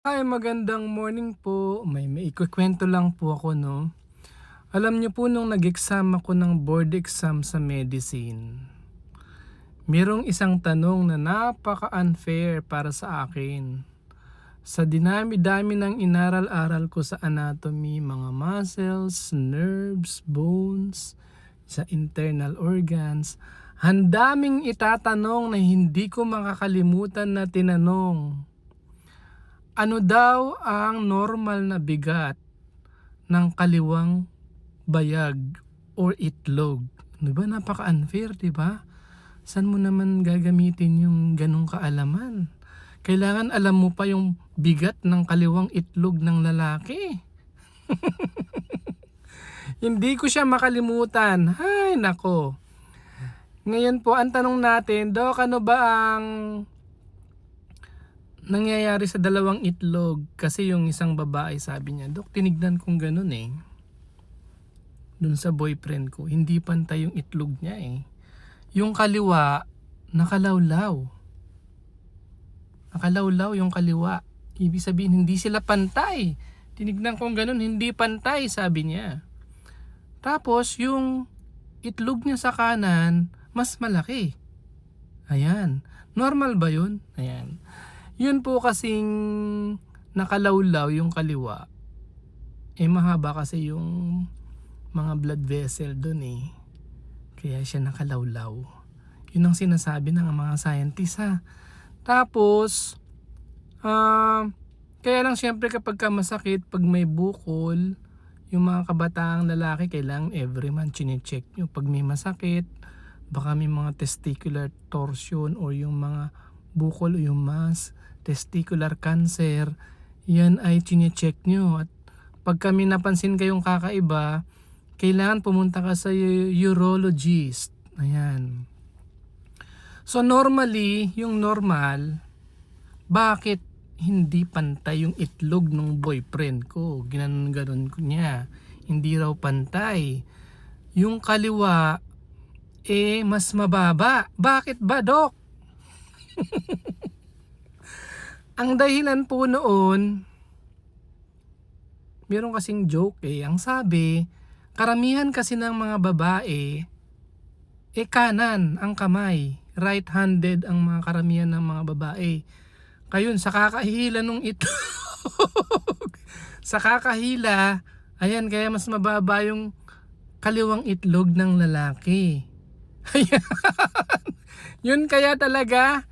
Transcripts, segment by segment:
Hi, magandang morning po. May maikukuwento lang po ako 'no. Alam niyo po nung nag-exam ako ng board exam sa medicine, merong isang tanong na napaka-unfair para sa akin. Sa dinami-dami ng inaral-aral ko sa anatomy, mga muscles, nerves, bones, sa internal organs, ang daming itatanong na hindi ko makakalimutan na tinanong. Ano daw ang normal na bigat ng kaliwang bayag or itlog? 'Di ba napaka-unfair, 'di ba? Saan mo naman gagamitin yung gano'ng kaalaman? Kailangan alam mo pa yung bigat ng kaliwang itlog ng lalaki. Hindi ko siya makalimutan. Hay nako. Ngayon po ang tanong natin, Dok, ano ba ang nangyayari sa dalawang itlog? Kasi yung isang babae sabi niya, Dok, tinignan kong gano'n eh. Dun sa boyfriend ko, hindi pantay yung itlog niya eh. Yung kaliwa, nakalawlaw. Nakalawlaw yung kaliwa. Ibig sabihin, hindi sila pantay. Tinignan kong ganun, hindi pantay, sabi niya. Tapos, yung itlog niya sa kanan, mas malaki. Ayan. Normal ba yun? Ayan. Yun po kasing nakalawlaw yung kaliwa. Eh mahaba kasi yung mga blood vessel dun eh. Kaya siya nakalawlaw. Yun ang sinasabi ng mga scientist ha. Tapos, kaya lang siyempre kapag ka masakit, pag may bukol, yung mga kabataang lalaki, kailangan every month chine-check nyo. Pag may masakit, baka may mga testicular torsion o yung mga bukol o yung mass, testicular cancer, yan ay chine-check nyo. At pag kami napansin kayong kakaiba, kailangan pumunta ka sa urologist. Ayan. So normally, yung normal, bakit hindi pantay yung itlog ng boyfriend ko? Ginanon-ganon ko niya. Hindi raw pantay. Yung kaliwa, mas mababa. Bakit ba, Dok? Ang dahilan po noon, meron kasing joke eh. Ang sabi, karamihan kasi ng mga babae, kanan ang kamay. Right-handed ang mga karamihan ng mga babae. Kayun, sa kakahila nung itlog. Sa kakahila, ayan, kaya mas mababa yung kaliwang itlog ng lalaki. Ayan. Yun kaya talaga,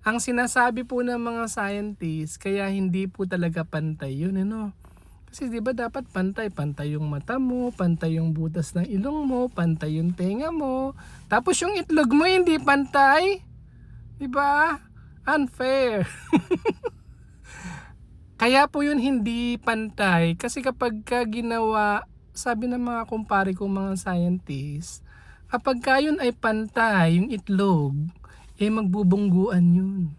ang sinasabi po ng mga scientists, kaya hindi po talaga pantay yun, ano? Kasi 'di ba dapat pantay yung mata mo, pantay yung butas ng ilong mo, pantay yung tenga mo. Tapos yung itlog mo hindi pantay, 'di ba? Unfair. Kaya po yun hindi pantay kasi kapag ka ginawa, sabi ng mga kumpare ko mga scientists, kapag ka yun ay pantay yung itlog, magbubungguan yun.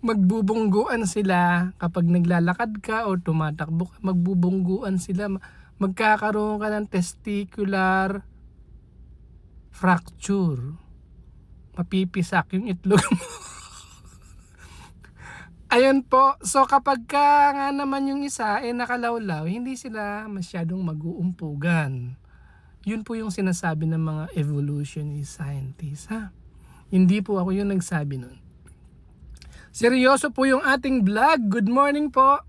Magbubungguan sila kapag naglalakad ka o tumatakbo ka, magbubungguan sila, magkakaroon ka ng testicular fracture, mapipisak yung itlog mo. Ayun po, so kapag ka nga naman yung isa nakalawlaw, hindi sila masyadong mag-uumpugan. Yun po yung sinasabi ng mga evolutionist scientists ha. Hindi po ako yung nagsabi nun. Seryoso po yung ating vlog. Good morning po.